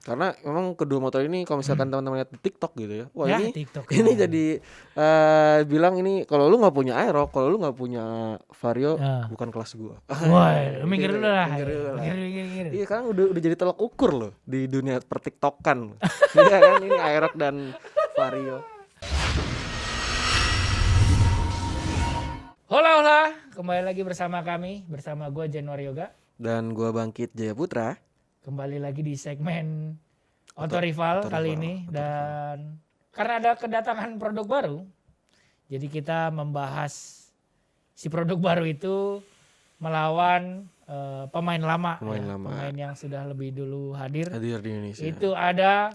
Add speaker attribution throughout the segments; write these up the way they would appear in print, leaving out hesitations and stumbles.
Speaker 1: Karena memang kedua motor ini kalau misalkan teman-teman lihat di TikTok gitu ya. Wah,
Speaker 2: Ya,
Speaker 1: ini
Speaker 2: TikTok
Speaker 1: ini
Speaker 2: ya.
Speaker 1: jadi bilang ini kalau lu nggak punya Aerox, kalau lu nggak punya Vario
Speaker 2: Ya.
Speaker 1: bukan kelas gua.
Speaker 2: Wah, minggir
Speaker 1: Gitu
Speaker 2: dulu
Speaker 1: ya,
Speaker 2: lah.
Speaker 1: minggir dulu lah.
Speaker 2: Minggir.
Speaker 1: Iya, kan udah jadi tolak ukur loh di dunia pertiktokan. Iya kan, ini Aerox dan Vario.
Speaker 2: Hola, kembali lagi bersama kami, bersama gue Januari Yoga.
Speaker 1: Dan gua Bangkit Jaya Putra.
Speaker 2: Kembali lagi di segmen Auto Rival kali ini.
Speaker 1: Auto Rival.
Speaker 2: Dan karena ada kedatangan produk baru, jadi kita membahas si produk baru itu melawan pemain lama. Pemain yang sudah lebih dulu hadir
Speaker 1: di Indonesia.
Speaker 2: Itu ada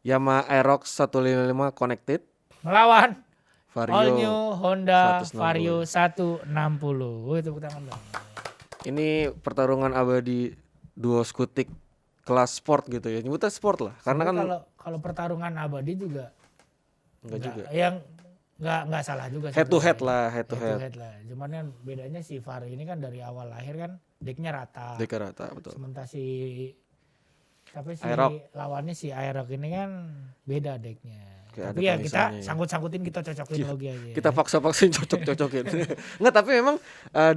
Speaker 1: Yamaha Aerox 155 Connected
Speaker 2: melawan
Speaker 1: Vario
Speaker 2: All New Honda
Speaker 1: 160.
Speaker 2: Vario 160. Tepuk tangan dong.
Speaker 1: Ini pertarungan abadi duo skutik kelas sport gitu ya. Nyebutnya sport lah. Karena kan
Speaker 2: kalau pertarungan abadi juga
Speaker 1: enggak juga.
Speaker 2: Yang enggak salah juga.
Speaker 1: Head to head lah.
Speaker 2: Cuman kan bedanya si Vario ini kan dari awal lahir kan deknya rata.
Speaker 1: Deknya rata, betul.
Speaker 2: Sementara si
Speaker 1: Aerox.
Speaker 2: lawannya si Aerox ini kan beda deknya.
Speaker 1: Kayak
Speaker 2: tapi ya kita sangkut-sangkutin, kita cocokin logi aja.
Speaker 1: Kita paksa-paksain cocok-cocokin. Enggak, tapi memang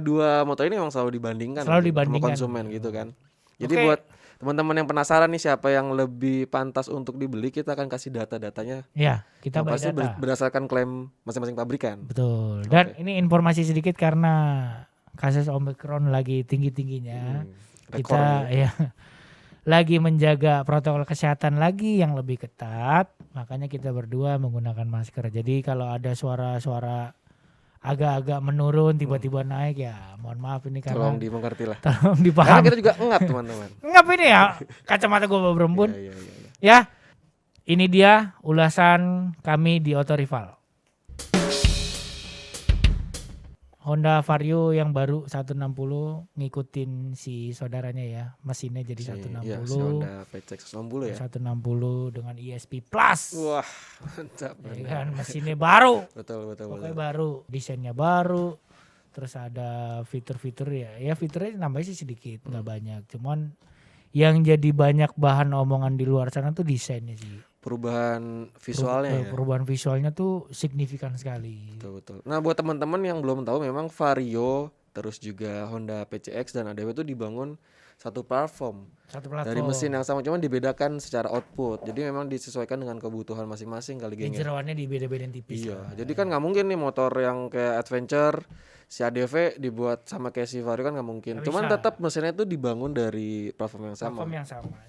Speaker 1: dua motor ini memang selalu dibandingkan sama konsumen gitu kan. Jadi buat teman-teman yang penasaran nih siapa yang lebih pantas untuk dibeli, kita akan kasih data-datanya.
Speaker 2: Ya, kita
Speaker 1: pasti
Speaker 2: data.
Speaker 1: Berdasarkan klaim masing-masing pabrikan.
Speaker 2: Betul. Dan ini informasi sedikit karena kasus Omicron lagi tinggi-tingginya. Kita ya lagi menjaga protokol kesehatan lagi yang lebih ketat, makanya kita berdua menggunakan masker. Jadi kalau ada suara-suara agak-agak menurun tiba-tiba naik ya mohon maaf ini karena
Speaker 1: tolong dimengerti lah.
Speaker 2: Tolong dipahami.
Speaker 1: Karena kita juga ngap teman-teman.
Speaker 2: Ngap ini ya, kacamata gue berembun.
Speaker 1: Iya.
Speaker 2: Ya, ini dia ulasan kami di Auto Rival. Honda Vario yang baru 160 ngikutin si saudaranya ya, mesinnya jadi 160.
Speaker 1: Iya, si Honda PCX 160 ya.
Speaker 2: 160 dengan ESP Plus.
Speaker 1: Wah, mantap.
Speaker 2: Ya kan, mesinnya baru.
Speaker 1: Betul.
Speaker 2: Pokoknya baru, desainnya baru. Terus ada fitur-fitur ya fiturnya nambahnya sih sedikit, nggak banyak. Cuman yang jadi banyak bahan omongan di luar sana tuh desainnya sih.
Speaker 1: Perubahan visualnya
Speaker 2: Perubahan visualnya tuh signifikan sekali.
Speaker 1: Betul. Nah, buat teman-teman yang belum tahu, memang Vario terus juga Honda PCX dan ADW itu dibangun satu platform. Dari mesin yang sama, cuman dibedakan secara output. Jadi memang disesuaikan dengan kebutuhan masing-masing kali gengnya.
Speaker 2: Jeroannya dibeda-bedain tipis.
Speaker 1: Iya. Jadi kan nggak mungkin nih motor yang kayak adventure si ADV dibuat sama kayak si Vario kan nggak mungkin. Cuman tetap mesinnya itu dibangun dari platform yang sama.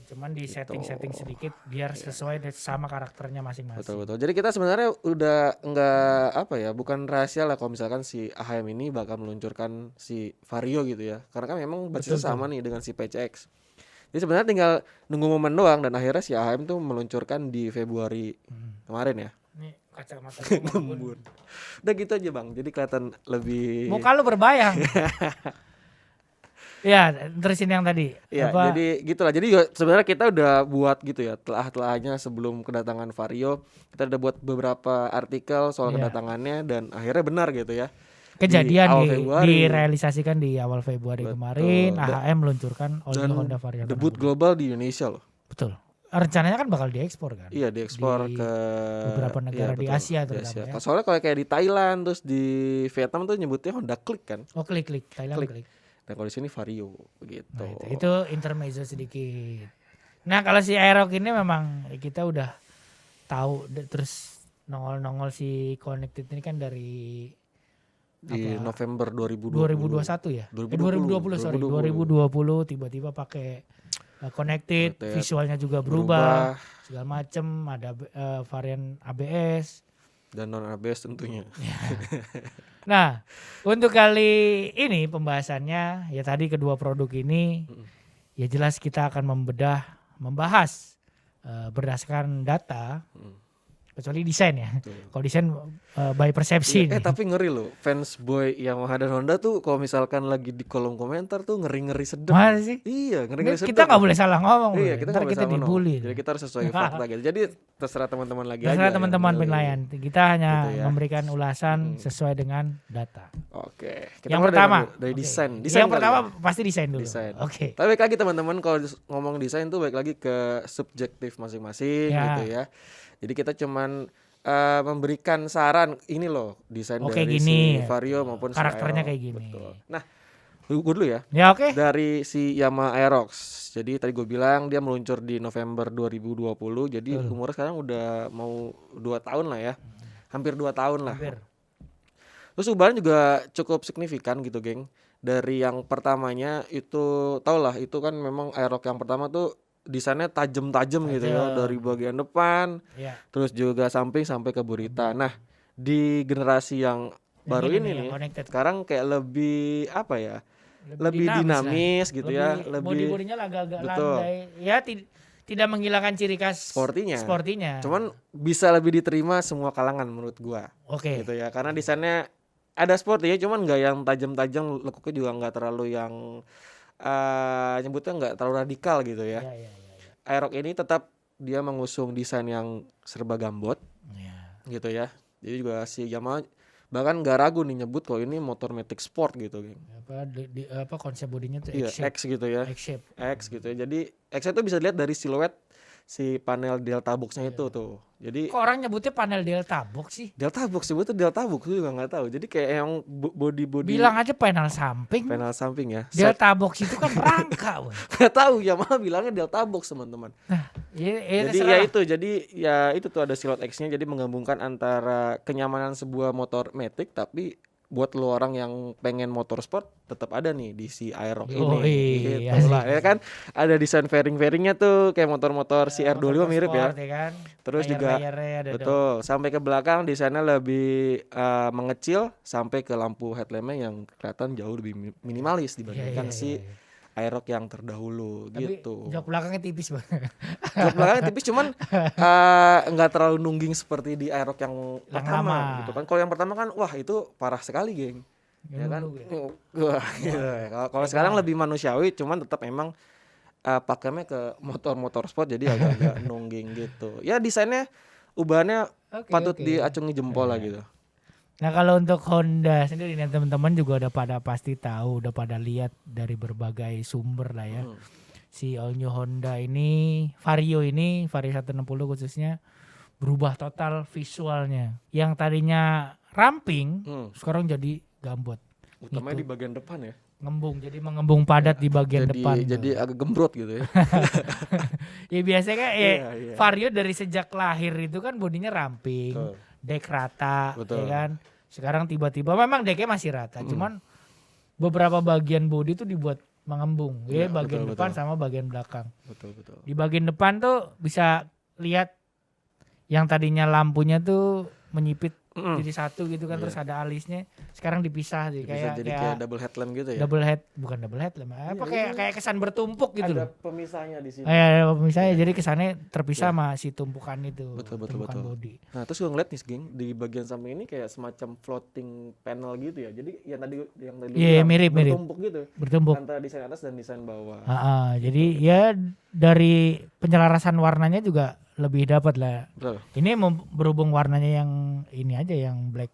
Speaker 2: Cuman di setting sedikit biar sesuai sama karakternya masing-masing.
Speaker 1: Betul. Jadi kita sebenarnya udah nggak bukan rahasia lah kalau misalkan si AHM ini bakal meluncurkan si Vario gitu ya. Karena kan memang basisnya sama nih dengan si PCX. Jadi sebenarnya tinggal nunggu momen doang dan akhirnya si AHM tuh meluncurkan di Februari kemarin ya.
Speaker 2: Ini kacamata
Speaker 1: ngembun. Udah gitu aja Bang. Jadi kelihatan lebih
Speaker 2: muka lu berbayang. Ya, terusin yang tadi.
Speaker 1: Ya, jadi gitulah. Jadi sebenarnya kita udah buat gitu ya, telah-telahnya sebelum kedatangan Vario. Kita udah buat beberapa artikel soal kedatangannya dan akhirnya benar gitu ya.
Speaker 2: Kejadian direalisasikan di awal Februari kemarin. AHM meluncurkan All New Honda Vario.
Speaker 1: Debut global di Indonesia loh.
Speaker 2: Betul. Rencananya kan bakal diekspor kan?
Speaker 1: Iya, diekspor ke
Speaker 2: beberapa negara di Asia terutama ya.
Speaker 1: Soalnya kalau kayak di Thailand terus di Vietnam tuh nyebutnya Honda Click kan.
Speaker 2: Oh, Click. Thailand Click.
Speaker 1: Nah, kalau di sini Vario gitu.
Speaker 2: Nah, itu intermezzo sedikit. Nah, kalau si Aerox ini memang kita udah tahu terus nongol si Connected ini kan dari
Speaker 1: November
Speaker 2: 2021 ya. 2020 tiba-tiba pakai Connected, visualnya juga berubah, segala macem, ada varian ABS
Speaker 1: dan non ABS tentunya.
Speaker 2: Nah, untuk kali ini pembahasannya ya tadi kedua produk ini ya jelas kita akan membahas berdasarkan data Kecuali desain ya.
Speaker 1: Betul.
Speaker 2: Kalau desain by persepsi nih.
Speaker 1: Tapi ngeri loh, fans boy Yamaha dan Honda tuh kalau misalkan lagi di kolom komentar tuh ngeri-ngeri sedep.
Speaker 2: Masa sih?
Speaker 1: Iya, ngeri-ngeri sedep.
Speaker 2: Kita nggak boleh salah ngomong.
Speaker 1: Iya, kita
Speaker 2: ntar
Speaker 1: nggak boleh
Speaker 2: kita
Speaker 1: salah ngomong.
Speaker 2: dibully.
Speaker 1: Jadi kita harus sesuai fakta gitu. Jadi terserah teman-teman lagi
Speaker 2: Terserah
Speaker 1: aja.
Speaker 2: teman-teman
Speaker 1: yang milih.
Speaker 2: penilaian. Kita hanya
Speaker 1: Gitu ya.
Speaker 2: memberikan ulasan sesuai dengan data.
Speaker 1: Oke. Kita
Speaker 2: Yang
Speaker 1: mulai
Speaker 2: pertama
Speaker 1: dari
Speaker 2: oke.
Speaker 1: desain.
Speaker 2: Yang
Speaker 1: kali
Speaker 2: pertama
Speaker 1: ya.
Speaker 2: pasti desain dulu.
Speaker 1: Desain.
Speaker 2: Oke.
Speaker 1: Tapi baik lagi teman-teman, kalau ngomong desain tuh baik lagi ke subjektif masing-masing
Speaker 2: Ya.
Speaker 1: gitu ya. Jadi kita cuman memberikan saran ini loh desain
Speaker 2: Oke,
Speaker 1: dari
Speaker 2: gini.
Speaker 1: si Vario maupun si
Speaker 2: Karakternya
Speaker 1: Aerox.
Speaker 2: kayak gini.
Speaker 1: Betul. Nah, gue dulu ya.
Speaker 2: Ya oke.
Speaker 1: Dari si Yamaha Aerox. Jadi tadi gue bilang dia meluncur di November 2020. Jadi
Speaker 2: Betul.
Speaker 1: umurnya sekarang udah mau 2 tahun lah ya. Hampir 2 tahun lah.
Speaker 2: Hampir.
Speaker 1: Terus ubahan juga cukup signifikan gitu, geng. Dari yang pertamanya itu tau lah, itu kan memang Aerox yang pertama tuh desainnya tajam-tajam gitu ya,
Speaker 2: Tajam.
Speaker 1: dari bagian depan,
Speaker 2: Ya.
Speaker 1: terus juga samping sampai ke burita. Nah, di generasi yang baru
Speaker 2: Yang
Speaker 1: ini
Speaker 2: yang
Speaker 1: nih,
Speaker 2: connected.
Speaker 1: sekarang kayak lebih apa ya? Lebih dinamis
Speaker 2: lah.
Speaker 1: gitu ya, lebih
Speaker 2: body-bodinya agak-agak
Speaker 1: betul.
Speaker 2: landai. Ya tidak menghilangkan ciri khas
Speaker 1: sportinya. Cuman bisa lebih diterima semua kalangan menurut gua.
Speaker 2: Oke.
Speaker 1: Gitu ya. Karena desainnya ada sport ya, cuman nggak yang tajam-tajam, lekuknya juga nggak terlalu yang nyebutnya nggak terlalu radikal gitu ya.
Speaker 2: Ya.
Speaker 1: Aerox ini tetap dia mengusung desain yang serba gambot
Speaker 2: Ya.
Speaker 1: gitu ya. Jadi juga si Yamaha bahkan nggak ragu nih nyebut kalau ini motor matic sport gitu, geng.
Speaker 2: Apa konsep bodinya tuh
Speaker 1: Iya,
Speaker 2: X-shape.
Speaker 1: X gitu ya.
Speaker 2: X-shape.
Speaker 1: X gitu ya. Jadi X itu bisa dilihat dari siluet si panel delta box-nya itu tuh. Jadi
Speaker 2: Kok orang nyebutnya panel delta box sih?
Speaker 1: delta box sebetulnya delta box gue juga nggak tahu. Jadi kayak yang body
Speaker 2: Bilang aja panel samping.
Speaker 1: panel samping ya.
Speaker 2: Delta box itu kan rangka, woy.
Speaker 1: Nggak tahu Yamaha bilangnya delta box, teman-teman. Jadi
Speaker 2: terserah
Speaker 1: ya
Speaker 2: lah.
Speaker 1: itu, jadi ya itu tuh ada siluet X-nya, jadi menggabungkan antara kenyamanan sebuah motor matic tapi buat lo orang yang pengen motor sport tetap ada nih di si Aerox ini. Gitu lah ya kan. Ada desain fairing-fairingnya tuh kayak motor-motor si R25 mirip ya.
Speaker 2: Kan?
Speaker 1: Terus juga betul, sampai ke belakang desainnya lebih mengecil sampai ke lampu headlampnya yang kelihatan jauh lebih minimalis dibandingkan si Aerox yang terdahulu.
Speaker 2: Tapi
Speaker 1: gitu.
Speaker 2: jok belakangnya tipis banget.
Speaker 1: Jok belakangnya tipis cuman nggak terlalu nungging seperti di Aerox yang pertama
Speaker 2: lama.
Speaker 1: gitu kan. Kalau yang pertama kan wah itu parah sekali, geng. Ya kan? Wah, gitu ya. Kalau sekarang lebih manusiawi cuman tetap emang pakainya ke motor-motor sport jadi agak-agak nungging gitu. Ya desainnya ubahannya patut diacungi jempol lah gitu.
Speaker 2: Nah kalau untuk Honda sendiri nih teman-teman juga udah pada pasti tahu, udah pada lihat dari berbagai sumber lah ya. Si all new Honda ini, Vario 160 khususnya berubah total visualnya. Yang tadinya ramping, sekarang jadi gambot.
Speaker 1: Utamanya di bagian depan ya.
Speaker 2: Ngembung, jadi mengembung padat di bagian depan.
Speaker 1: Jadi agak gembrot gitu ya.
Speaker 2: Ya biasanya kan
Speaker 1: Iya.
Speaker 2: Vario dari sejak lahir itu kan bodinya ramping.
Speaker 1: Betul.
Speaker 2: Dek rata,
Speaker 1: Betul.
Speaker 2: ya kan. Sekarang tiba-tiba memang deknya masih rata, cuman beberapa bagian bodi itu dibuat mengembung, ya bagian
Speaker 1: betul,
Speaker 2: depan
Speaker 1: betul.
Speaker 2: sama bagian belakang.
Speaker 1: Betul.
Speaker 2: Di bagian depan tuh bisa lihat yang tadinya lampunya tuh menyipit jadi satu gitu kan, terus ada alisnya, sekarang dipisah jadi
Speaker 1: Bisa jadi kayak double headlamp gitu ya.
Speaker 2: double head, bukan double headlamp, apa kayak kesan bertumpuk gitu
Speaker 1: Ada
Speaker 2: loh.
Speaker 1: pemisahnya di sini.
Speaker 2: Ada misalnya jadi kesannya terpisah sama si tumpukan itu.
Speaker 1: Betul.
Speaker 2: Tumpukan bodi.
Speaker 1: Nah terus gue ngeliat nih geng, di bagian samping ini kayak semacam floating panel gitu ya. Jadi yang tadi
Speaker 2: Iya,
Speaker 1: bilang,
Speaker 2: mirip.
Speaker 1: bertumpuk gitu
Speaker 2: Bertumpuk.
Speaker 1: antara desain atas dan desain bawah.
Speaker 2: Jadi ya dari penyelarasan warnanya juga lebih dapat lah.
Speaker 1: Betul.
Speaker 2: Ini berhubung warnanya yang ini aja yang black.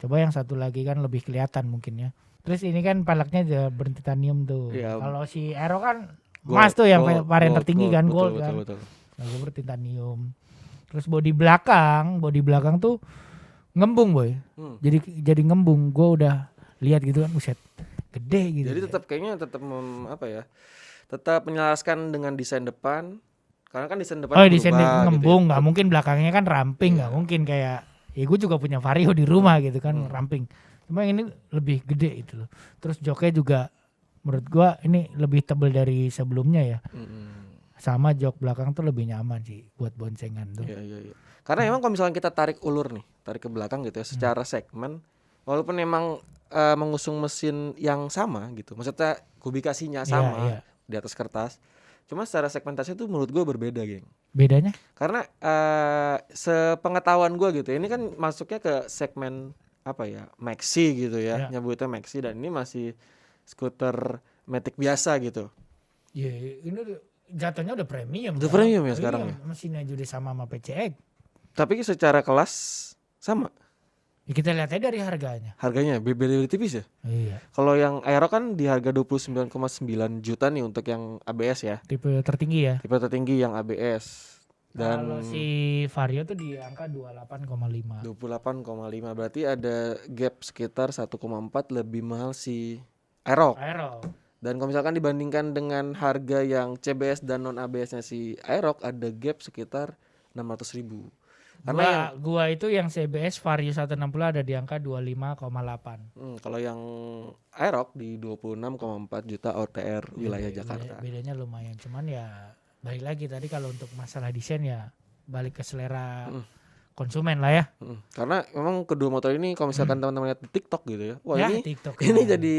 Speaker 2: Coba yang satu lagi kan lebih kelihatan mungkin ya. Terus ini kan peleknya juga bertitanium tuh.
Speaker 1: Iya.
Speaker 2: Kalau si Aero kan emas tuh yang varian tertinggi kan, gold kan.
Speaker 1: Betul.
Speaker 2: Lalu bertitanium. Terus bodi belakang tuh ngembung boy. Jadi ngembung. Gue udah lihat gitu kan, buset, gede gitu.
Speaker 1: Jadi tetap kayaknya tetap tetap menyelaraskan dengan desain depan. Karena kan desain depan
Speaker 2: desain ngembung,
Speaker 1: gitu
Speaker 2: nggak mungkin belakangnya kan ramping, nggak mungkin kayak ya gue juga punya Vario di rumah gitu kan ramping. Cuma ini lebih gede itu loh. Terus joknya juga menurut gue ini lebih tebal dari sebelumnya ya. Sama jok belakang tuh lebih nyaman sih buat boncengan tuh.
Speaker 1: Iya. Karena emang kalau misalnya kita tarik ulur nih, tarik ke belakang gitu ya, secara segmen, walaupun emang mengusung mesin yang sama gitu, maksudnya kubikasinya sama di atas kertas, cuma secara segmentasi tuh menurut gue berbeda, geng.
Speaker 2: Bedanya?
Speaker 1: Karena sepengetahuan gue gitu, ini kan masuknya ke segmen apa ya, maxi gitu ya, nyebutnya maxi, dan ini masih skuter matic biasa gitu.
Speaker 2: Ya ini jatuhnya udah premium.
Speaker 1: Udah premium ya sekarang ya.
Speaker 2: Mesinnya juga sama PCX.
Speaker 1: Tapi secara kelas sama.
Speaker 2: Ya, kita lihat aja dari harganya.
Speaker 1: Harganya beda tipis ya.
Speaker 2: Iya.
Speaker 1: Kalau yang Aero kan di harga 29,9 juta nih untuk yang ABS ya.
Speaker 2: Tipe tertinggi ya.
Speaker 1: Tipe tertinggi yang ABS. Dan
Speaker 2: kalau si Vario tuh di angka 28,5.
Speaker 1: 28,5 berarti ada gap sekitar 1,4 lebih mahal si Aerox. Dan kalau misalkan dibandingkan dengan harga yang CBS dan non ABS-nya si Aerox, ada gap sekitar 600.000. Karena
Speaker 2: gua itu yang CBS Vario 160 ada di angka 25,8.
Speaker 1: Kalau yang Aerox di 26,4 juta OTR wilayah Jakarta.
Speaker 2: Bedanya lumayan, cuman ya balik lagi tadi kalau untuk masalah desain ya balik ke selera konsumen lah ya.
Speaker 1: Karena memang kedua motor ini kalau misalkan teman-teman lihat di TikTok gitu ya, wah
Speaker 2: ya,
Speaker 1: ini
Speaker 2: TikTok
Speaker 1: ini jadi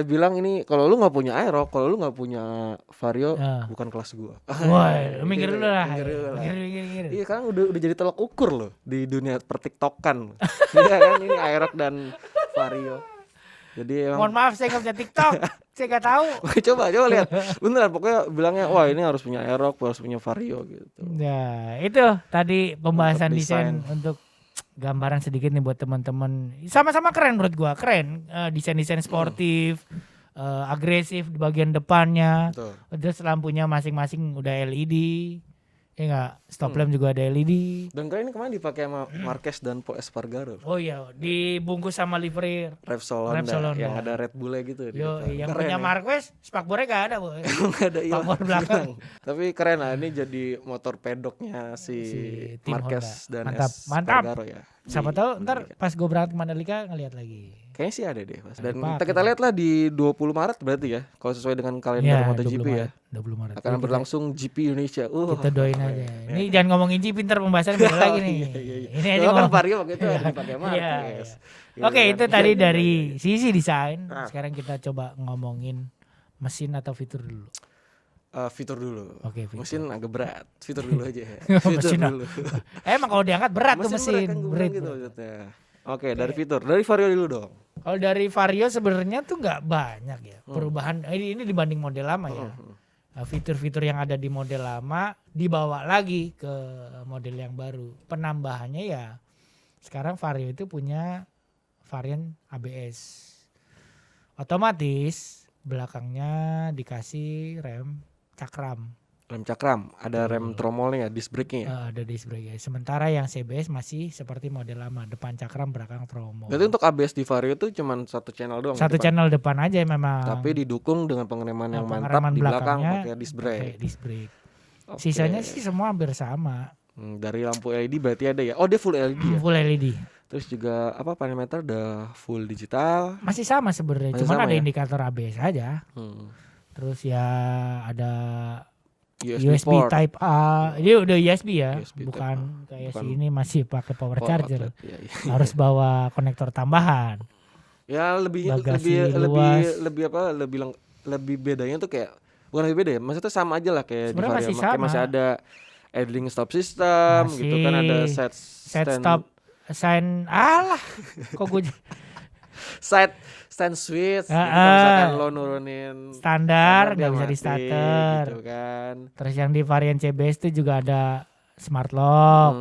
Speaker 1: bilang ini kalau lu nggak punya Aerox, kalau lu nggak punya Vario, bukan kelas gua.
Speaker 2: Wah, mikir dulu lah.
Speaker 1: Mikir. Iya kan udah jadi tolak ukur loh di dunia pertiktokan. Iya kan ini Aerox dan Vario. Jadi emang,
Speaker 2: mohon maaf saya nggak punya TikTok, saya nggak tahu.
Speaker 1: coba lihat, beneran pokoknya bilangnya wah ini harus punya Aerox, harus punya Vario gitu.
Speaker 2: Ya itu tadi pembahasan desain untuk gambaran sedikit nih buat teman-teman. Sama-sama keren menurut gua, keren desain sportif, agresif di bagian depannya.
Speaker 1: Betul.
Speaker 2: Terus lampunya masing-masing udah LED. Ya enggak, stop lamp juga ada LED.
Speaker 1: Dan keren ini kemarin dipakai sama Marquez dan Paul Espargaro.
Speaker 2: Oh iya, dibungkus sama livery
Speaker 1: Repsol yang ada Red Bull gitu.
Speaker 2: Yo, yang punya Marquez, spakbornya gak ada, Bu.
Speaker 1: Enggak ada
Speaker 2: spakbor belakang.
Speaker 1: Tapi keren lah, ini jadi motor pedoknya si Marquez dan
Speaker 2: Espargaro
Speaker 1: ya.
Speaker 2: Siapa tahu ntar pas gue berangkat ke Mandalika ngeliat lagi.
Speaker 1: Kayaknya sih ada deh, Mas. Dan kita lihat lah di 20 Maret berarti ya, kalau sesuai dengan kalender MotoGP ya.
Speaker 2: 20 Maret.
Speaker 1: Akan berlangsung GP Indonesia.
Speaker 2: Kita doain aja. Ini jangan ngomongin GP, ntar pembahasannya beda lagi nih. Ini aja
Speaker 1: kan Vario waktu itu dipakai Marquez.
Speaker 2: Oke, itu tadi dari sisi desain. Sekarang kita coba ngomongin mesin atau fitur dulu.
Speaker 1: Fitur dulu.
Speaker 2: Oke, fitur.
Speaker 1: Mesin agak berat. Fitur dulu aja ya.
Speaker 2: Mesin dulu. Emang kalau diangkat berat tuh mesin.
Speaker 1: Berat gitu maksudnya. Oke, dari fitur. Dari Vario dulu dong.
Speaker 2: Kalau dari Vario sebenarnya tuh nggak banyak ya perubahan. Ini dibanding model lama ya. Fitur-fitur yang ada di model lama dibawa lagi ke model yang baru. Penambahannya ya sekarang Vario itu punya varian ABS. Otomatis belakangnya dikasih rem cakram.
Speaker 1: Rem cakram, ada rem tromolnya, disc brake-nya ya?
Speaker 2: Ada disc brake. Sementara yang CBS masih seperti model lama, depan cakram, belakang tromol.
Speaker 1: Berarti untuk ABS di Vario itu cuma satu channel doang?
Speaker 2: Satu channel depan aja memang.
Speaker 1: Tapi didukung dengan pengereman yang mantap di belakang pakai disc brake.
Speaker 2: Okay. Sisanya sih semua hampir sama.
Speaker 1: Dari lampu LED berarti ada ya? Oh dia full LED ya?
Speaker 2: Full LED.
Speaker 1: Terus juga parameter udah full digital?
Speaker 2: Masih sama sebenarnya, cuman ada indikator ABS aja. Terus ya ada USB Type A, ini udah USB ya, bukan kayak sini masih pakai power charger. Harus bawa konektor tambahan.
Speaker 1: Ya lebih bedanya tuh kayak bukan lebih beda ya, maksudnya sama aja lah kayak di Vario. Masih ada idling stop system gitu kan, ada set
Speaker 2: stop sign kok gue
Speaker 1: stand switch, kalau misalkan lo nurunin
Speaker 2: standar nggak bisa di starter
Speaker 1: gitu kan.
Speaker 2: Terus yang di varian CBS itu juga ada smart lock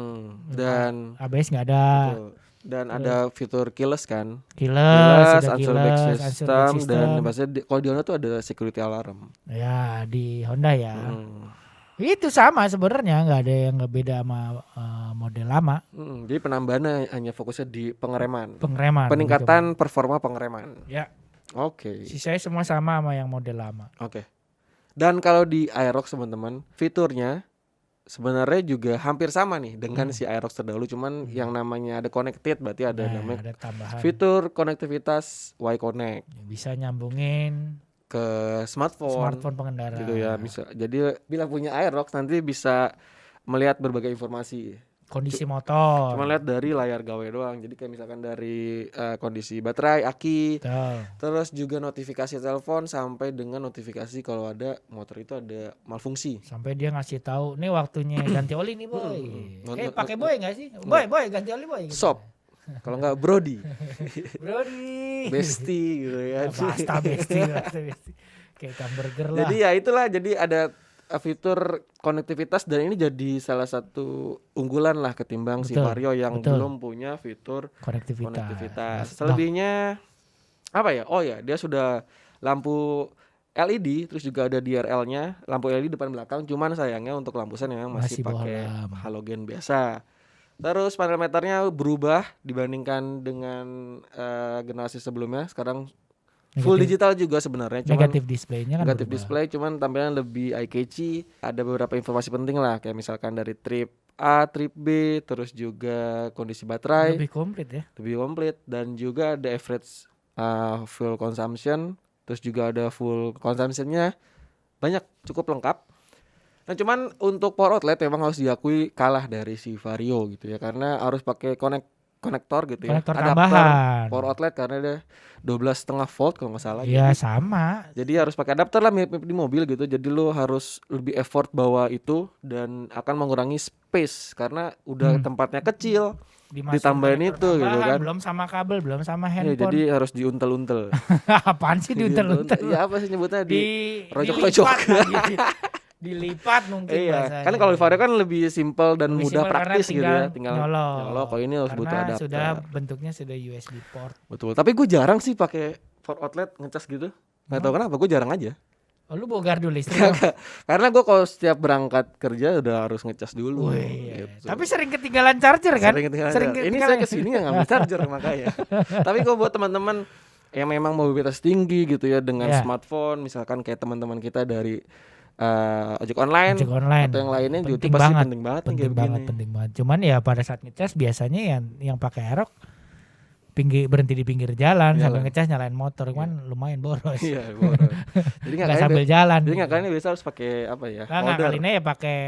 Speaker 1: dan
Speaker 2: ABS nggak ada.
Speaker 1: Betul. Dan ada fitur keyless kan,
Speaker 2: unsur
Speaker 1: back system, dan maksudnya kalau di Honda tuh ada security alarm
Speaker 2: ya, di Honda ya. Itu sama sebenarnya, nggak ada yang nggak beda sama model lama.
Speaker 1: Jadi penambahannya hanya fokusnya di pengereman, peningkatan performa pengereman.
Speaker 2: Ya.
Speaker 1: Oke.
Speaker 2: Sisanya semua sama yang model lama.
Speaker 1: Oke. Dan kalau di Aerox teman-teman, fiturnya sebenarnya juga hampir sama nih dengan si Aerox terdahulu, cuman yang namanya ada connected, berarti ada namanya
Speaker 2: ada tambahan.
Speaker 1: Fitur konektivitas Y-Connect.
Speaker 2: Bisa nyambungin
Speaker 1: ke smartphone
Speaker 2: pengendara
Speaker 1: gitu ya, bisa. Jadi bila punya Aerox nanti bisa melihat berbagai informasi
Speaker 2: Kondisi motor.
Speaker 1: Cuma lihat dari layar gawe doang. Jadi kayak misalkan dari kondisi baterai, aki,
Speaker 2: Betul.
Speaker 1: terus juga notifikasi telepon sampai dengan notifikasi kalau ada motor itu ada malfungsi.
Speaker 2: Sampai dia ngasih tahu, nih waktunya ganti oli nih boy. Pakai boy nggak sih? Boy ganti oli boy. Gitu.
Speaker 1: Sop. Kalau nggak Brody,
Speaker 2: Brody.
Speaker 1: Besti gitu ya.
Speaker 2: Pasta besti. Kayak hamburger lah.
Speaker 1: Jadi ya itulah. Jadi ada fitur konektivitas dan ini jadi salah satu unggulan lah ketimbang si Vario yang belum punya fitur konektivitas. Selebihnya apa ya? Oh ya, dia sudah lampu LED, terus juga ada DRL-nya, lampu LED depan belakang. Cuman sayangnya untuk lampu sen yang masih pakai halogen biasa. Terus panel meternya berubah dibandingkan dengan generasi sebelumnya. Sekarang full digital juga sebenarnya, cuman
Speaker 2: negatif displaynya kan
Speaker 1: negatif display, cuman tampilan lebih eye catchy. Ada beberapa informasi penting lah, kayak misalkan dari trip A, trip B, terus juga kondisi baterai
Speaker 2: lebih komplit
Speaker 1: dan juga ada average fuel consumption, terus juga ada full consumptionnya, banyak, cukup lengkap. Nah cuman untuk power outlet memang harus diakui kalah dari si Vario gitu ya, karena harus pakai konektor gitu ya, adapter power outlet karena dia 12,5 volt kalau nggak salah.
Speaker 2: Iya sama.
Speaker 1: Jadi harus pakai adapter lah mirip di mobil gitu. Jadi lo harus lebih effort bawa itu dan akan mengurangi space karena udah tempatnya kecil. Ditambahin itu gitu kan.
Speaker 2: Belum sama kabel, belum sama handphone.
Speaker 1: Ya, jadi harus diuntel-untel.
Speaker 2: Apaan sih diuntel-untel?
Speaker 1: Iya apa sih nyebutnya, di rojok-rojok.
Speaker 2: Dilipat mungkin
Speaker 1: bahasanya. Kan kalau di Vario kan lebih simpel dan
Speaker 2: lebih
Speaker 1: mudah praktis gitu ya,
Speaker 2: tinggal nyolok.
Speaker 1: Kalau ini harus butuh adapter.
Speaker 2: Sudah bentuknya sudah USB port.
Speaker 1: Betul. Tapi gue jarang sih pakai power outlet ngecas gitu. Nggak tahu kenapa, gue jarang aja.
Speaker 2: Oh, lu bawa gardu listrik?
Speaker 1: Karena gue kalau setiap berangkat kerja udah harus ngecas dulu.
Speaker 2: Gitu. Tapi sering ketinggalan charger kan?
Speaker 1: Sering ketinggalan. Ini saya kesini nggak ngambil charger makanya. Tapi kalau buat teman-teman yang memang mobilitas tinggi gitu ya dengan smartphone, misalkan kayak teman-teman kita dari ojek online atau yang lainnya juga itu pasti penting banget kayak begini.
Speaker 2: Penting banget. Cuman ya pada saat ngecas biasanya yang pakai Aerox berhenti di pinggir jalan sambil ngecas nyalain motor kan lumayan boros.
Speaker 1: Iya, boros. Jadi nggak
Speaker 2: sambil jalan.
Speaker 1: Jadi nggak kalian biasa harus pakai apa ya?
Speaker 2: Nggak kali ini ya pakai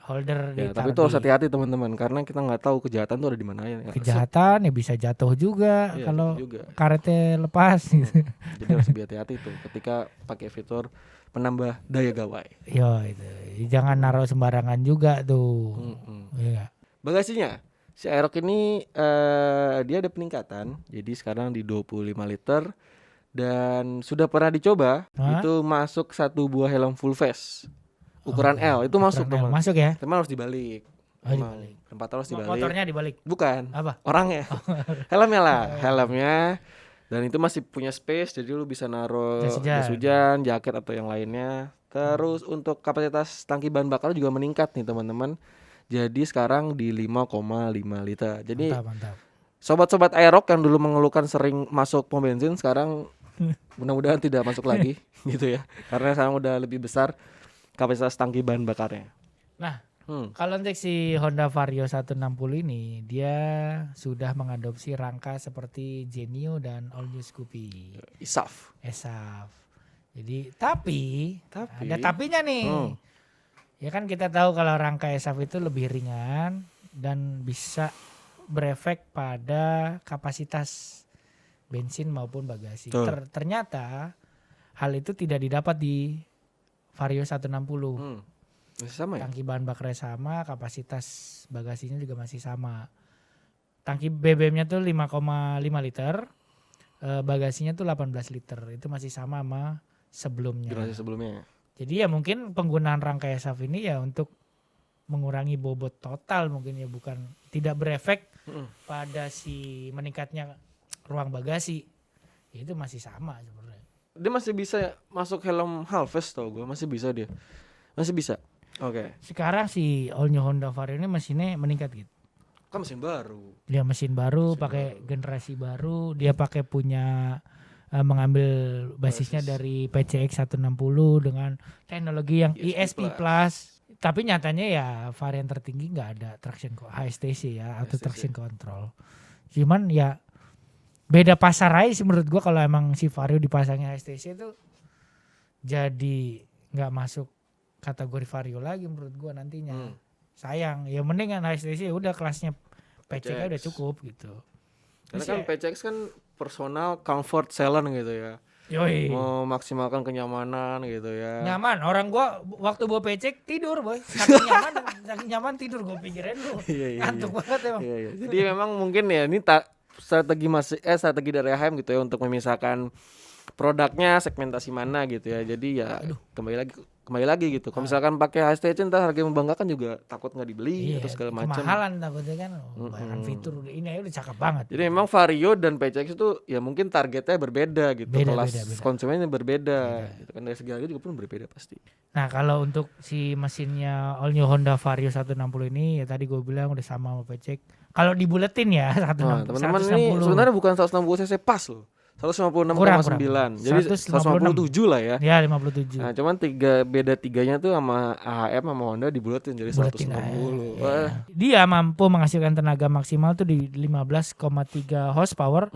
Speaker 2: holder.
Speaker 1: Ya, tapi itu harus hati-hati teman-teman karena kita nggak tahu kejahatan tuh ada di mana ya.
Speaker 2: Kejahatan ya bisa jatuh juga kalau karetnya lepas.
Speaker 1: Jadi harus lebih hati-hati tuh ketika pakai fitur penambah daya gawai.
Speaker 2: Yo itu. Jangan naruh sembarangan juga tuh. Iya.
Speaker 1: Bagasinya si Aerox ini dia ada peningkatan. Jadi sekarang di 25 liter dan sudah pernah dicoba itu masuk satu buah helm full face. Ukuran L itu masuk teman.
Speaker 2: Masuk ya.
Speaker 1: Teman harus dibalik.
Speaker 2: Dibalik.
Speaker 1: Tempat harus dibalik.
Speaker 2: Motornya dibalik.
Speaker 1: Bukan.
Speaker 2: Apa?
Speaker 1: Orangnya. Helmnya lah, helmnya. Dan itu masih punya space, jadi lu bisa naruh jas hujan, jaket atau yang lainnya. Terus untuk kapasitas tangki bahan bakar juga meningkat nih teman-teman. Jadi sekarang di 5,5 liter. Jadi
Speaker 2: mantap.
Speaker 1: Sobat-sobat Aerox yang dulu mengeluhkan sering masuk pom bensin sekarang mudah-mudahan tidak masuk lagi gitu ya. Karena sekarang udah lebih besar kapasitas tangki bahan bakarnya.
Speaker 2: Nah, kalau untuk si Honda Vario 160 ini dia sudah mengadopsi rangka seperti Genio dan All New Scoopy.
Speaker 1: ESAF.
Speaker 2: Jadi tapi ada tapinya nih. Ya kan kita tahu kalau rangka ESAF itu lebih ringan dan bisa berefek pada kapasitas bensin maupun bagasi. Ternyata hal itu tidak didapat di Vario 160.
Speaker 1: Sama ya?
Speaker 2: Tangki bahan bakarnya sama, kapasitas bagasinya juga masih sama. Tangki BBM-nya tuh 5,5 liter, bagasinya tuh 18 liter. Itu masih sama sebelumnya. Jadi ya mungkin penggunaan rangka ESAF ini ya untuk mengurangi bobot total mungkin ya, bukan tidak berefek pada si meningkatnya ruang bagasi. Ya itu masih sama sebenarnya.
Speaker 1: Dia masih bisa masuk helm halves tau gue, masih bisa dia. Masih bisa. Oke.
Speaker 2: Sekarang si All New Honda Vario ini mesinnya meningkat gitu.
Speaker 1: Kan mesin baru.
Speaker 2: Dia mesin baru, pakai generasi baru, dia pakai punya mengambil basisnya dari PCX 160 dengan teknologi yang ESP Plus. Tapi nyatanya ya varian tertinggi nggak ada traction HSTC ya, auto traction control. Cuman ya beda pasar aja sih menurut gua, kalau emang si Vario dipasangnya HSTC itu jadi nggak masuk kategori Vario lagi menurut gua nantinya. sayang. Ya mendingan HSTC udah kelasnya PCX udah
Speaker 1: PCX.
Speaker 2: cukup gitu.
Speaker 1: Karena
Speaker 2: Terus
Speaker 1: kan
Speaker 2: ya,
Speaker 1: PCX kan personal comfort salon gitu ya.
Speaker 2: yoi.
Speaker 1: Mau maksimalkan kenyamanan gitu ya.
Speaker 2: Nyaman. Orang gua waktu bawa PCX tidur, boy. Saking nyaman tidur, gua pikirin lu.
Speaker 1: Iya.
Speaker 2: Ngantuk banget emang.
Speaker 1: Iya. Jadi memang mungkin ya ini strategi dari AHM gitu ya untuk memisahkan produknya segmentasi mana gitu ya. Jadi ya kembali lagi gitu. Kalau misalkan pakai HSTC ntar harga membanggakan juga takut nggak dibeli atau segala macam.
Speaker 2: Kemahalan takutnya kan. Bayaran fitur ini aja udah cakep banget.
Speaker 1: Jadi memang Vario dan PCX itu ya mungkin targetnya berbeda gitu. Kelas konsumennya berbeda. Gitu kan dari segi harga juga pun berbeda pasti.
Speaker 2: Nah, kalau untuk si mesinnya all new Honda Vario 160 ini ya tadi gue bilang udah sama PCX. Kalau dibuletin ya 160.
Speaker 1: Nah, teman-teman ini sebenarnya bukan 160 cc pas loh. 156,9. Jadi 157 lah ya.
Speaker 2: Ya, 57.
Speaker 1: Nah, cuman beda tiganya tuh sama AHM sama Honda dibuletin jadi 160.
Speaker 2: Ya. Dia mampu menghasilkan tenaga maksimal tuh di 15,3 horsepower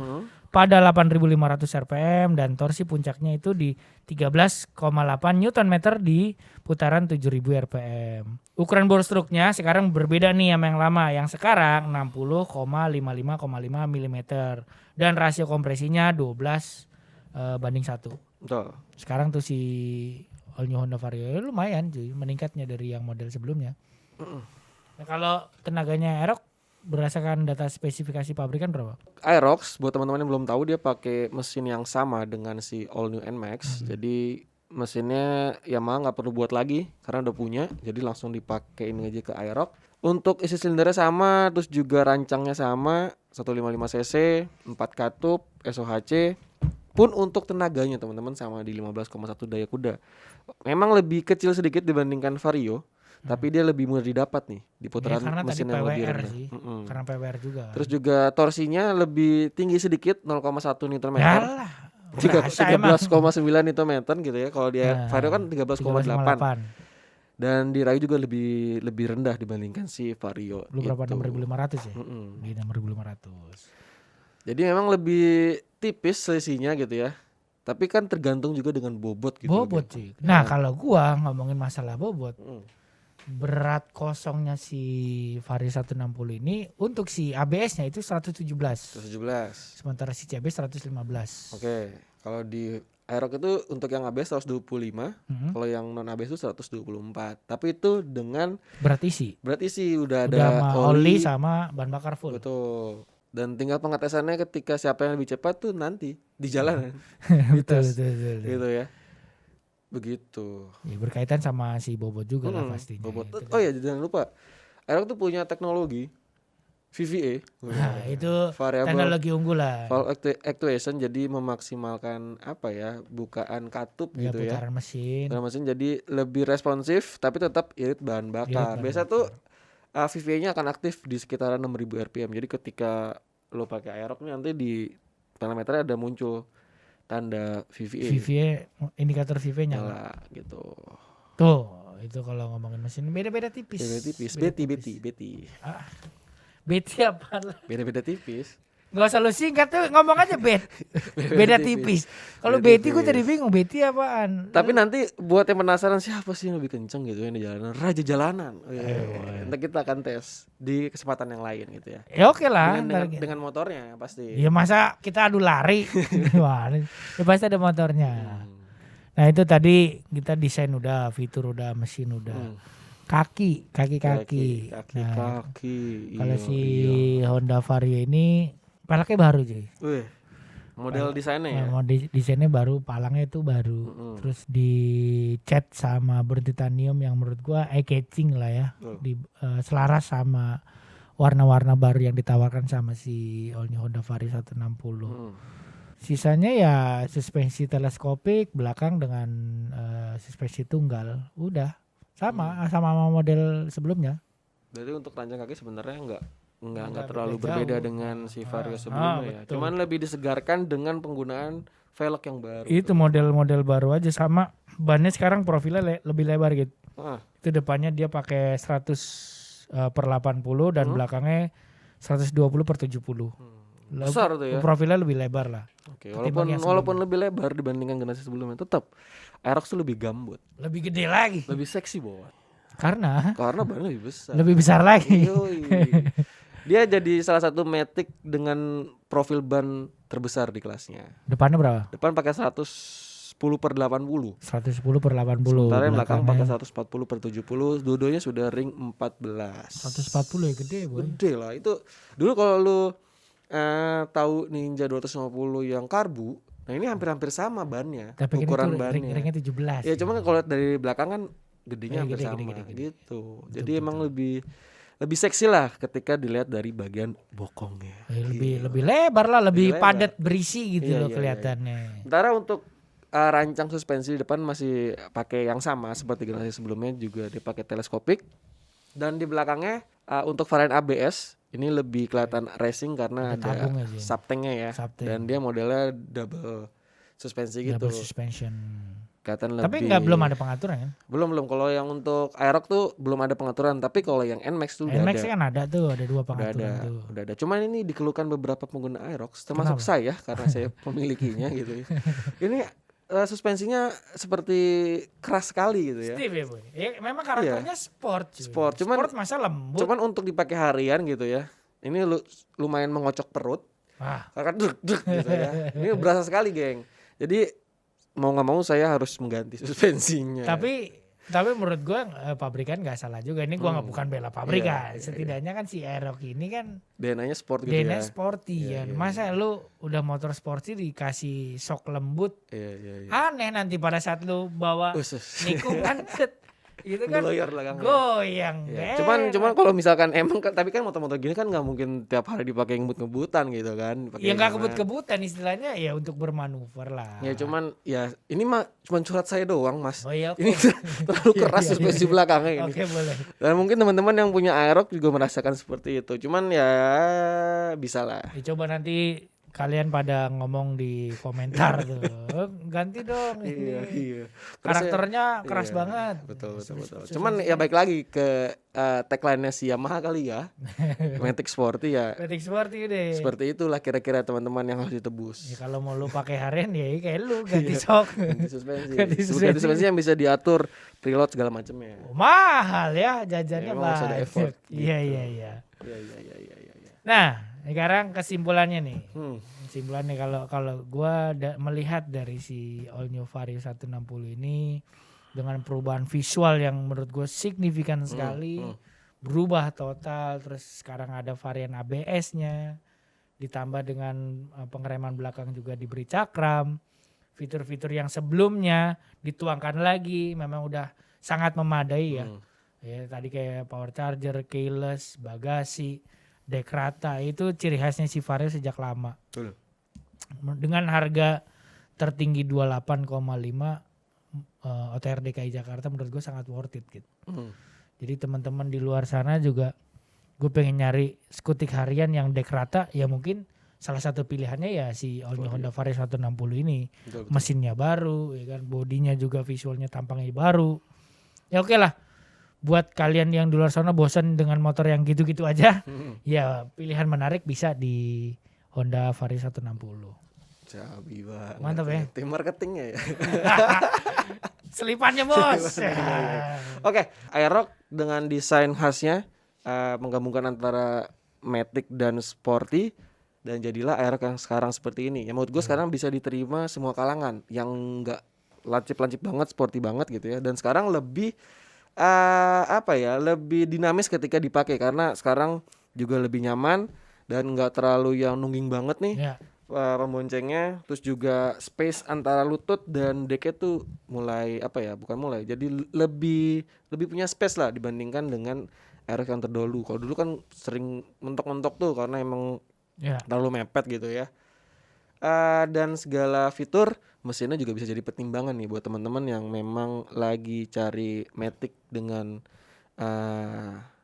Speaker 2: pada 8.500 rpm dan torsi puncaknya itu di 13,8 Nm di putaran 7.000 rpm. Ukuran bore stroke-nya sekarang berbeda nih sama yang lama. Yang sekarang 60,55,5 mm dan rasio kompresinya 12 banding 1.
Speaker 1: Betul.
Speaker 2: Sekarang tuh si all new Honda Vario lumayan cuy, meningkatnya dari yang model sebelumnya. Nah, kalau tenaganya Aerox berdasarkan data spesifikasi pabrikan berapa?
Speaker 1: Aerox buat teman-teman yang belum tahu dia pakai mesin yang sama dengan si all new NMAX. Jadi mesinnya Yamaha nggak perlu buat lagi karena udah punya. Jadi langsung dipakein aja ke Aerox. Untuk isi silindernya sama, terus juga rancangnya sama, 155 cc, 4 katup, SOHC. Pun untuk tenaganya teman-teman sama di 15,1 daya kuda. Memang lebih kecil sedikit dibandingkan Vario. Tapi dia lebih mudah didapat nih di putaran mesin yang lebih rendah.
Speaker 2: Sih. Karena PWR juga.
Speaker 1: Terus juga torsinya lebih tinggi sedikit 0,1 Nm.
Speaker 2: Yalah.
Speaker 1: 13,9 Nm gitu ya. Kalau dia Vario kan 13,8. Dan di rayu juga lebih rendah dibandingkan si Vario.
Speaker 2: Lu berapa 6.500 ya? Di 6.500.
Speaker 1: Jadi memang lebih tipis selisihnya gitu ya. Tapi kan tergantung juga dengan bobot gitu.
Speaker 2: Bobot sih. Nah, kalau gua ngomongin masalah bobot. Berat kosongnya si Vario 160 ini untuk si ABS-nya itu 117. Sementara si CB 115.
Speaker 1: Oke. Kalau di Aerox itu untuk yang ABS 125, kalau yang non ABS itu 124. Tapi itu dengan
Speaker 2: berat isi
Speaker 1: udah ada
Speaker 2: oli sama bahan bakar full.
Speaker 1: Betul. Dan tinggal pengetesannya ketika siapa yang lebih cepat tuh nanti di jalan.
Speaker 2: betul.
Speaker 1: Gitu ya. Begitu.
Speaker 2: Ya, berkaitan sama si bobot juga lah pastinya.
Speaker 1: Bobot. Oh ya jangan lupa. Aerox tuh punya teknologi VVA.
Speaker 2: Nah, itu
Speaker 1: variable
Speaker 2: teknologi unggulan.
Speaker 1: Valve actuation jadi memaksimalkan bukaan katup gitu ya.
Speaker 2: Putaran mesin.
Speaker 1: Putaran mesin jadi lebih responsif tapi tetap irit bahan bakar. Biasa tuh VVA-nya akan aktif di sekitaran 6.000 rpm. Jadi ketika lo pakai Aerox nanti di parameternya ada muncul tanda VVA.
Speaker 2: Indikator VVA nyala
Speaker 1: gitu.
Speaker 2: Tuh, itu kalau ngomongin mesin beda-beda tipis.
Speaker 1: Beti.
Speaker 2: Beti apa lah?
Speaker 1: Beda-beda tipis.
Speaker 2: Gak usah lu singkat tuh, ngomong aja beda tipis. Kalau Beti gue jadi bingung, Beti apaan?
Speaker 1: Tapi nanti buat yang penasaran siapa sih yang lebih kenceng gitu yang di jalanan, raja jalanan. Nanti kita akan tes di kesempatan yang lain gitu ya.
Speaker 2: Ya oke lah.
Speaker 1: Dengan motornya pasti.
Speaker 2: Ya masa kita adu lari? Ya pasti ada motornya. Nah itu tadi kita desain udah, fitur udah, mesin udah. Kaki. Nah, kalau si Honda Vario ini peleknya baru cuy.
Speaker 1: Model desainnya ya.
Speaker 2: Desainnya baru, palangnya itu baru. Terus dicat sama bertitanium yang menurut gua eye catching lah ya. Selaras sama warna-warna baru yang ditawarkan sama si all new Honda Vario 160. Sisanya ya suspensi teleskopik belakang dengan suspensi tunggal. Udah. Sama model sebelumnya.
Speaker 1: Berarti untuk rancang kaki sebenarnya enggak terlalu berbeda dengan si Vario sebelumnya ya. Cuman lebih disegarkan dengan penggunaan velg yang baru.
Speaker 2: Itu model-model baru aja sama bannya sekarang profilnya lebih lebar gitu. Itu depannya dia pakai 100/80 dan belakangnya 120/70.
Speaker 1: Besar tuh ya.
Speaker 2: Profilnya lebih lebar lah.
Speaker 1: Oke, walaupun lebih lebar dibandingkan generasi sebelumnya tetap Aerox tuh lebih gambut.
Speaker 2: Lebih gede lagi.
Speaker 1: Lebih seksi bawah.
Speaker 2: Karena
Speaker 1: bannya lebih besar.
Speaker 2: lebih besar lagi.
Speaker 1: Yoi. Dia jadi salah satu Matic dengan profil ban terbesar di kelasnya.
Speaker 2: Depannya berapa?
Speaker 1: Depan pakai 110/80.
Speaker 2: 110/80.
Speaker 1: Sementara yang belakang pakai
Speaker 2: Belakangnya
Speaker 1: 140/70. Dua-duanya sudah ring 14.
Speaker 2: 140 ya gede boy.
Speaker 1: Gede lah itu. Dulu kalau lu tahu Ninja 250 yang karbu, nah ini hampir-hampir sama bannya,
Speaker 2: Tapi kan
Speaker 1: ukuran
Speaker 2: itu
Speaker 1: bannya.
Speaker 2: ringnya 17.
Speaker 1: Ya cuma kalau lihat dari belakang kan gedenya hampir
Speaker 2: Gede,
Speaker 1: sama
Speaker 2: gede.
Speaker 1: gitu.
Speaker 2: Betul,
Speaker 1: Jadi
Speaker 2: betul.
Speaker 1: emang lebih seksi lah ketika dilihat dari bagian bokongnya.
Speaker 2: Lebih lebar lah, lebih
Speaker 1: lebar.
Speaker 2: padat berisi gitu
Speaker 1: Iya,
Speaker 2: loh
Speaker 1: iya,
Speaker 2: kelihatannya.
Speaker 1: Sementara untuk rancang suspensi di depan masih pakai yang sama seperti generasi sebelumnya, juga dipakai teleskopik. Dan di belakangnya untuk varian ABS ini lebih kelihatan racing karena
Speaker 2: Ada
Speaker 1: ada
Speaker 2: tabungnya sih.
Speaker 1: subtanknya ya.
Speaker 2: Subtank.
Speaker 1: Dan dia modelnya double suspensi gitu.
Speaker 2: Double suspension.
Speaker 1: Kelihatan
Speaker 2: Tapi
Speaker 1: lebih.
Speaker 2: belum ada pengaturan kan?
Speaker 1: Belum. Kalau yang untuk Aerox tuh belum ada pengaturan. Tapi kalau yang NMAX tuh udah
Speaker 2: NMAX
Speaker 1: ada.
Speaker 2: kan ada tuh, ada 2
Speaker 1: Udah
Speaker 2: pengaturan
Speaker 1: ada,
Speaker 2: tuh.
Speaker 1: udah ada. Cuman ini dikeluhkan beberapa pengguna Aerox, termasuk
Speaker 2: Kenapa?
Speaker 1: saya karena saya memilikinya gitu ya. Ini suspensinya seperti keras sekali gitu ya.
Speaker 2: Stiff ya boy. Ya, memang karakternya sport. Cuy.
Speaker 1: Sport, cuman
Speaker 2: masa lembut.
Speaker 1: Cuman untuk dipakai harian gitu ya. Ini lumayan mengocok perut.
Speaker 2: Wah.
Speaker 1: Karena duk gitu ya. Ini berasa sekali, geng. Jadi mau nggak mau saya harus mengganti suspensinya.
Speaker 2: Tapi menurut gua pabrikan nggak salah juga. Ini gua nggak bukan bela pabrikan.
Speaker 1: Iya.
Speaker 2: Setidaknya kan si Aerox ini kan
Speaker 1: DNA-nya sport gitu
Speaker 2: DNA
Speaker 1: ya.
Speaker 2: sporty
Speaker 1: Iya,
Speaker 2: kan.
Speaker 1: iya,
Speaker 2: Masa lu udah motor sporty dikasih sok lembut,
Speaker 1: Iya.
Speaker 2: aneh nanti pada saat lu bawa nikung kan itu kan
Speaker 1: Geloyor belakangnya.
Speaker 2: goyang.
Speaker 1: Ya, cuman kalau misalkan emang tapi kan motor-motor gini kan nggak mungkin tiap hari dipakai ngebut-ngebutan gitu kan. Pakai
Speaker 2: ya nggak
Speaker 1: gimana.
Speaker 2: kebut-kebutan istilahnya ya untuk bermanuver lah.
Speaker 1: Ya cuman ya ini mah cuman curhat saya doang, Mas.
Speaker 2: Oh iya,
Speaker 1: Ini terlalu keras
Speaker 2: Iya,
Speaker 1: suspensi belakangnya ini.
Speaker 2: Oke boleh.
Speaker 1: Dan mungkin teman-teman yang punya Aerox juga merasakan seperti itu. Cuman ya bisa lah.
Speaker 2: Ya, coba nanti kalian pada ngomong di komentar tuh. Ganti dong ini.
Speaker 1: Iya.
Speaker 2: Karakternya keras
Speaker 1: Iya,
Speaker 2: banget.
Speaker 1: Betul. Cuman ya baik lagi ke tagline-nya si Yamaha kali ya. Matic Sporty ya.
Speaker 2: Matic Sporty deh.
Speaker 1: Seperti itulah kira-kira teman-teman yang harus ditebus.
Speaker 2: Ya, kalau mau lu pakai harian ya kayak lu ganti sok.
Speaker 1: Ganti suspensi.
Speaker 2: Ganti
Speaker 1: Ganti suspensi yang bisa diatur preload segala macamnya.
Speaker 2: Oh, mahal ya jajannya
Speaker 1: Ya, emang harus ada
Speaker 2: banyak.
Speaker 1: effort,
Speaker 2: Iya.
Speaker 1: Iya.
Speaker 2: Nah, sekarang kesimpulannya nih.
Speaker 1: Hmm.
Speaker 2: Kesimpulannya kalau gua melihat dari si All New Vario 160 ini dengan perubahan visual yang menurut gue signifikan sekali, berubah total, terus sekarang ada varian ABS-nya, ditambah dengan pengereman belakang juga diberi cakram, fitur-fitur yang sebelumnya dituangkan lagi, memang udah sangat memadai ya. Ya tadi kayak power charger, keyless, bagasi, dek rata, itu ciri khasnya si Vario sejak lama.
Speaker 1: Betul.
Speaker 2: Dengan harga tertinggi 28,5 OTR DKI Jakarta menurut gue sangat worth it gitu. Jadi teman-teman di luar sana juga gue pengen nyari skutik harian yang dek rata, ya mungkin salah satu pilihannya ya si All New Honda Vario 160 ini.
Speaker 1: Betul.
Speaker 2: Mesinnya baru, ya kan, bodinya juga visualnya tampangnya baru. Ya oke lah. Buat kalian yang di luar sana bosan dengan motor yang gitu-gitu aja, ya pilihan menarik bisa di Honda Vario 160.
Speaker 1: Cabi banget.
Speaker 2: Mantap ya.
Speaker 1: Tim marketingnya ya.
Speaker 2: Selipannya bos.
Speaker 1: Oke, Aerox dengan desain khasnya menggabungkan antara Matic dan Sporty, dan jadilah Aerox yang sekarang seperti ini. Ya menurut gue sekarang bisa diterima semua kalangan, yang enggak lancip-lancip banget, sporty banget gitu ya. Dan sekarang lebih lebih dinamis ketika dipakai karena sekarang juga lebih nyaman dan enggak terlalu yang nungging banget nih.
Speaker 2: Ya.
Speaker 1: Pemboncengnya, terus juga space antara lutut dan deknya tuh jadi lebih punya space lah dibandingkan dengan Aerox yang terdahulu. Kalau dulu kan sering mentok-mentok tuh karena emang terlalu mepet gitu ya. Dan segala fitur mesinnya juga bisa jadi pertimbangan nih buat teman-teman yang memang lagi cari Matic dengan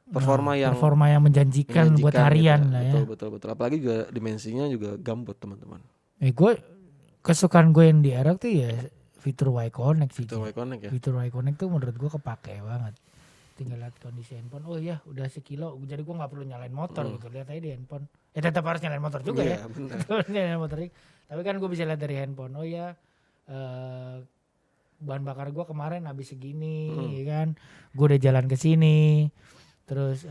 Speaker 1: performa yang
Speaker 2: menjanjikan buat harian
Speaker 1: gitu.
Speaker 2: lah ya.
Speaker 1: Betul. Apalagi juga dimensinya juga gambut teman-teman.
Speaker 2: Kesukaan gue yang di Aerox tuh ya fitur Y Connect sih.
Speaker 1: Fitur Y Connect ya.
Speaker 2: Fitur Y Connect tuh menurut gue kepake banget. Tinggal lihat kondisi handphone. Oh ya udah sekilo. Jadi gue nggak perlu nyalain motor gitu. Lihat aja di handphone. Ya tetap harus nyalain motor juga ya.
Speaker 1: Benar.
Speaker 2: Nyalain motor. Tapi kan gue bisa lihat dari handphone. Oh ya bahan bakar gue kemarin habis segini, ya kan, gue udah jalan ke sini, terus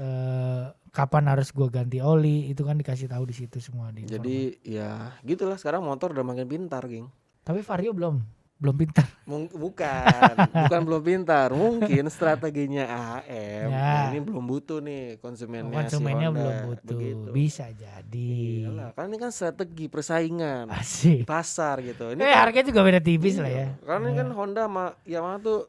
Speaker 2: kapan harus gue ganti oli, itu kan dikasih tahu di situ semua.
Speaker 1: Jadi ya gitulah, sekarang motor udah makin pintar, geng.
Speaker 2: Tapi Vario belum pintar.
Speaker 1: Bukan belum pintar, mungkin strateginya AM
Speaker 2: Ya.
Speaker 1: ini belum butuh nih konsumennya si
Speaker 2: Konsumennya
Speaker 1: Honda,
Speaker 2: belum butuh,
Speaker 1: begitu.
Speaker 2: bisa jadi.
Speaker 1: Iyalah, kan ini kan strategi persaingan
Speaker 2: Asik.
Speaker 1: pasar gitu. Ini kan,
Speaker 2: Harganya juga beda tipis lah ya.
Speaker 1: karena ini kan Honda sama Yamaha tuh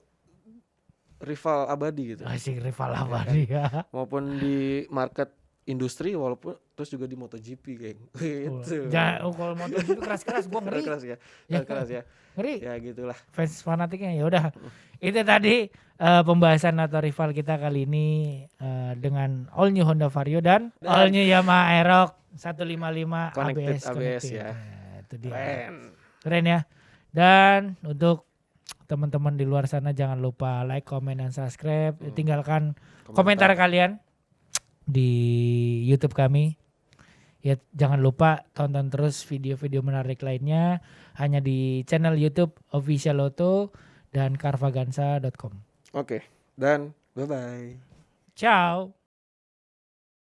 Speaker 1: rival abadi gitu.
Speaker 2: Asik, rival abadi ya.
Speaker 1: Maupun di market industri, walaupun terus juga di MotoGP, geng. Gitu.
Speaker 2: Kalau MotoGP keras-keras gue ngeri.
Speaker 1: Keras ya. Keras ya.
Speaker 2: Ngeri.
Speaker 1: Ya gitulah.
Speaker 2: Fans fanatiknya ya udah. Itu tadi pembahasan atau rival kita kali ini dengan all new Honda Vario dan all new Yamaha Aerox 155
Speaker 1: Connected
Speaker 2: ABS.
Speaker 1: ABS ya.
Speaker 2: Nah, itu dia.
Speaker 1: Keren
Speaker 2: Ya. Dan untuk teman-teman di luar sana jangan lupa like, comment, dan subscribe. Tinggalkan komentar kalian di YouTube kami. Ya jangan lupa tonton terus video-video menarik lainnya hanya di channel YouTube Official Auto dan carvaganza.com.
Speaker 1: Oke, dan bye-bye.
Speaker 2: Ciao.